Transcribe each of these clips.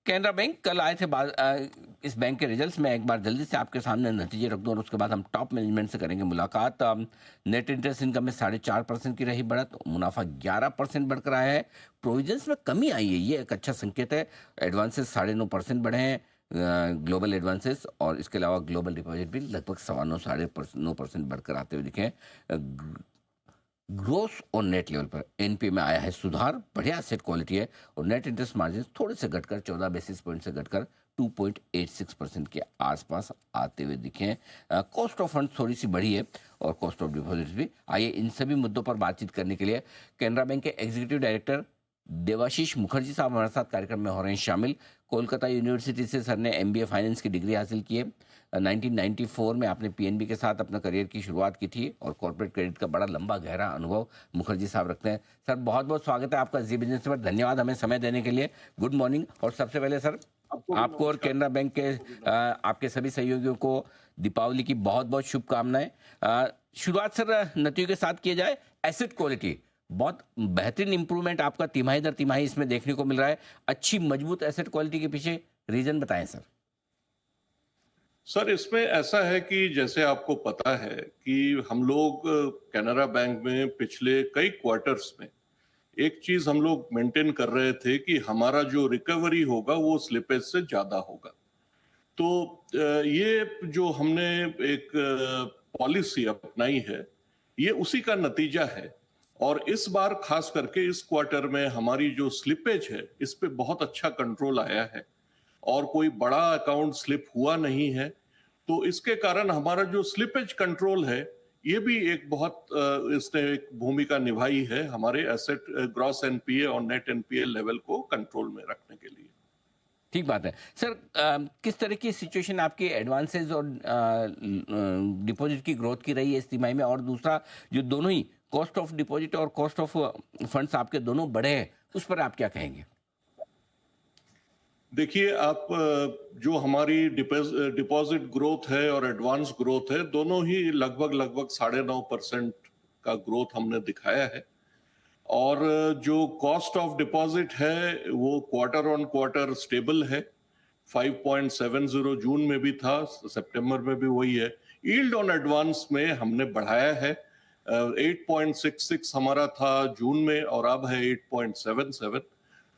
Canara bank कल आए थे इस बैंक के रिजल्ट्स में एक बार जल्दी से आपके सामने नतीजे रख दूं और उसके बाद हम टॉप मैनेजमेंट से करेंगे मुलाकात। नेट इंटरेस्ट इनकम में 4.5% की रही बढ़त, मुनाफा 11% बढ़कर आया है, प्रोविजंस में कमी आई है, ये एक अच्छा संकेत है। एडवांसेस 9.5% बढ़े हैं, ग्लोबल एडवांसेस, और इसके अलावा ग्लोबल डिपॉजिट भी लगभग 9.5% बढ़कर आते हुए दिखे। ग्रोस और नेट लेवल पर एनपीए में आया है सुधार, बढ़िया एसेट क्वालिटी है, और नेट इंटरेस्ट मार्जिन थोड़े से घटकर 14 बेसिस पॉइंट से घटकर 2.86% के आसपास आते हुए दिखे हैं। कॉस्ट ऑफ फंड थोड़ी सी बढ़ी है और कॉस्ट ऑफ डिपॉजिट्स भी। आइए इन सभी मुद्दों पर बातचीत करने के लिए कैनरा बैंक के एग्जीक्यूटिव डायरेक्टर देवाशीष मुखर्जी साहब हमारे साथ कार्यक्रम में हो रहे हैं शामिल। कोलकाता यूनिवर्सिटी से सर ने एमबीए फाइनेंस की डिग्री हासिल की है। 1994 में आपने पीएनबी के साथ अपना करियर की शुरुआत की थी और कॉर्पोरेट क्रेडिट का बड़ा लंबा गहरा अनुभव मुखर्जी साहब रखते हैं। सर बहुत बहुत स्वागत है आपका जी बिजनेस पर, धन्यवाद हमें समय देने के लिए। Good morning. और सबसे पहले सर आपको और कैनरा बैंक के आपके सभी सहयोगियों को दीपावली की बहुत बहुत शुभकामनाएं। शुरुआत सर नतीजों के साथ किया जाए। एसेट क्वालिटी बहुत बेहतरीन इंप्रूवमेंट आपका तिमाही दर तिमाही इसमें देखने को मिल रहा है। अच्छी मजबूत एसेट क्वालिटी के पीछे रीजन बताएं सर। सर इसमें ऐसा है कि जैसे आपको पता है कि हम लोग कैनरा बैंक में पिछले कई क्वार्टर्स में एक चीज हम लोग मेंटेन कर रहे थे कि हमारा जो रिकवरी होगा वो स्लिपेज से ज्यादा होगा। तो ये जो हमने एक पॉलिसी अपनाई है ये उसी का नतीजा है। और इस बार खास करके इस क्वार्टर में हमारी जो स्लिपेज है इस पे बहुत अच्छा कंट्रोल आया है और कोई बड़ा अकाउंट स्लिप हुआ नहीं है। तो इसके कारण हमारा जो स्लिपेज कंट्रोल है ये भी एक बहुत इसने एक भूमिका निभाई है हमारे एसेट ग्रॉस एनपीए और नेट एनपीए लेवल को कंट्रोल में रखने के लिए। ठीक बात है सर। किस तरह की सिचुएशन आपकी एडवांसेस और डिपॉजिट की ग्रोथ की रही है इस तिमाही में, और दूसरा जो दोनों ही कॉस्ट ऑफ डिपॉजिट और कॉस्ट ऑफ फंड्स आपके दोनों बढ़े हैं, उस पर आप क्या कहेंगे? देखिए आप जो हमारी डिपॉजिट ग्रोथ है और एडवांस ग्रोथ है दोनों ही लगभग लगभग 9.5% का ग्रोथ हमने दिखाया है। और जो कॉस्ट ऑफ डिपॉजिट है वो क्वार्टर ऑन क्वार्टर स्टेबल है। 5.70 जून में भी था, सितंबर में भी वही है। यील्ड ऑन एडवांस में हमने बढ़ाया है। 8.66 हमारा था जून में और अब है 8.77।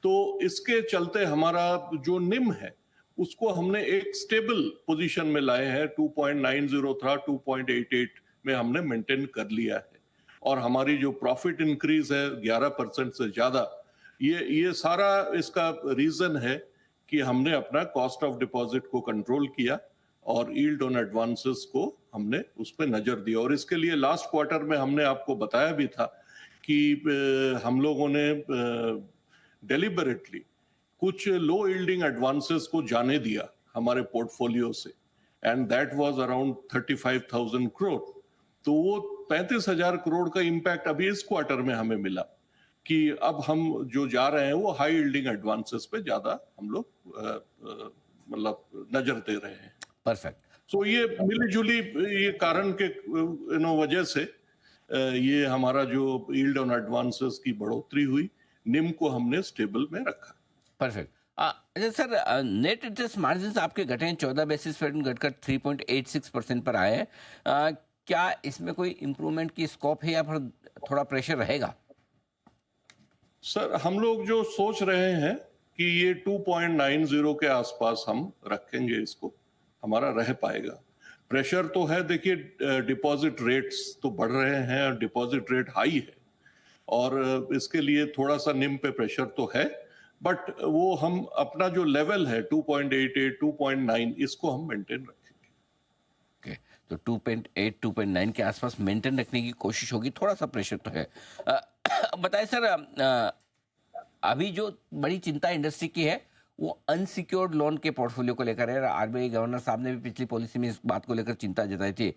तो इसके चलते हमारा जो निम है उसको हमने एक स्टेबल पोजीशन में लाए हैं। 2.90 था, 2.88 में हमने मेंटेन कर लिया है। और हमारी जो प्रॉफिट इंक्रीज है 11% से ज्यादा, ये सारा इसका रीजन है कि हमने अपना कॉस्ट ऑफ डिपॉजिट को कंट्रोल किया और यील्ड ऑन एडवांसेस को हमने उस पर नजर दिया। और इसके लिए लास्ट क्वार्टर में हमने आपको बताया भी था कि हम लोगों ने डेलिबरेटली कुछ लो यील्डिंग एडवांसेस को जाने दिया हमारे पोर्टफोलियो से, and that was around 35,000 crore. तो वो 35,000 करोड़ का इंपैक्ट अभी इस क्वार्टर में हमें मिला कि अब हम जो जा रहे हैं वो हाई यील्डिंग एडवांसेस पे ज्यादा हम लोग मतलब नजर दे रहे हैं। परफेक्ट। सो ये मिली-जुली ये कारण के वजह से ये हमारा जो यील्ड ऑन एडवांसेस की बढ़ोतरी हुई, निम को हमने स्टेबल में रखा। परफेक्ट। अच्छा सर, नेट इंटरेस्ट मार्जिन आपके घटे हैं, 14 बेसिस पॉइंट घटकर 3.86% पर आए हैं। क्या इसमें कोई इंप्रूवमेंट की स्कोप है या फिर थोड़ा प्रेशर रहेगा? सर हम लोग जो सोच रहे हैं कि ये 2.90 के आसपास हम रखेंगे, इसको हमारा रह पाएगा। प्रेशर तो है, देखिए डिपॉजिट रेट्स तो बढ़ रहे हैं और डिपॉजिट रेट हाई है और इसके लिए थोड़ा सा निम पे प्रेशर तो है, बट वो हम अपना जो लेवल है 2.88 2.9 इसको हम मेंटेन रखेंगे। ओके, तो 2.8 2.9 के आसपास मेंटेन रखने की कोशिश होगी, थोड़ा सा प्रेशर तो है। बताएं सर, अभी जो बड़ी चिंता इंडस्ट्री की है वो अनसिक्योर्ड लोन के पोर्टफोलियो को लेकर है। आरबीआई गवर्नर साहब ने भी पिछली पॉलिसी में इस बात को लेकर चिंता जताई थी।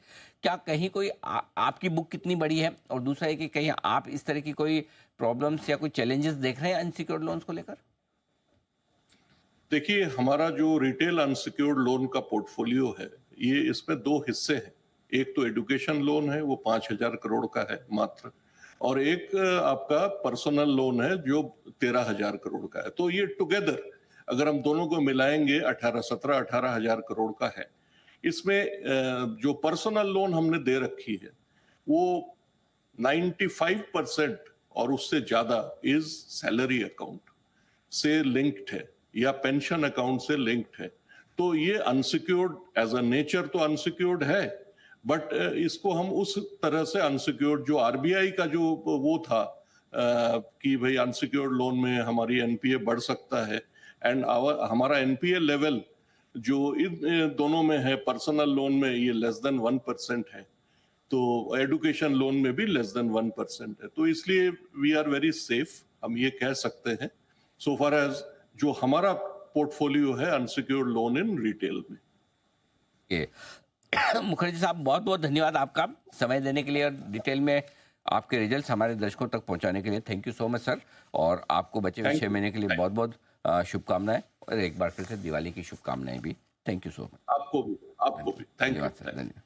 क्या कहीं कोई आपकी बुक कितनी बड़ी है, और दूसरा है कि कहीं आप इस तरह की कोई प्रॉब्लम्स या कोई चैलेंजेस देख रहे हैं अनसिक्योर्ड लोन्स को लेकर? देखिए हमारा जो रिटेल अनसिक्योर्ड लोन का पोर्टफोलियो है ये इसमें दो हिस्से हैं। एक तो एजुकेशन लोन है, वो 5,000 करोड़ का है मात्र, और एक आपका पर्सनल लोन है जो 13,000 करोड़ का है। तो ये टुगेदर अगर हम दोनों को मिलाएंगे 18 करोड़ का है। इसमें जो पर्सनल लोन हमने दे रखी है वो 95% और उससे ज्यादा इज सैलरी अकाउंट से लिंक्ड है या पेंशन अकाउंट से लिंक्ड है। तो ये अनसिक्योर्ड एज अ नेचर तो अनसिक्योर्ड है, बट इसको हम उस तरह से अनसिक्योर्ड जो आरबीआई का जो वो था कि भाई अनसिक्योर्ड लोन में हमारी एनपीए बढ़ सकता है, एंड हमारा एनपीए लेवल जो इन दोनों में है, पर्सनल लोन में ये लेस देन 1% है, तो एडुकेशन लोन में भी लेस देन 1% है। तो इसलिए वी आर वेरी सेफ, हम ये कह सकते हैं, सो फार एज जो हमारा पोर्टफोलियो है अनसिक्योर्ड लोन इन रिटेल में। ये मुखर्जी साहब, बहुत बहुत धन्यवाद आपका समय देने के लिए और डिटेल में आपके रिजल्ट्स हमारे दर्शकों तक पहुंचाने के लिए। Thank you so much sir, और आपको बचे हुए 6 महीने के लिए बहुत बहुत शुभकामनाएं, और एक बार फिर से दिवाली की शुभकामनाएं भी। Thank you so much. आपको भी थैंक यू। धन्यवाद सर, धन्यवाद।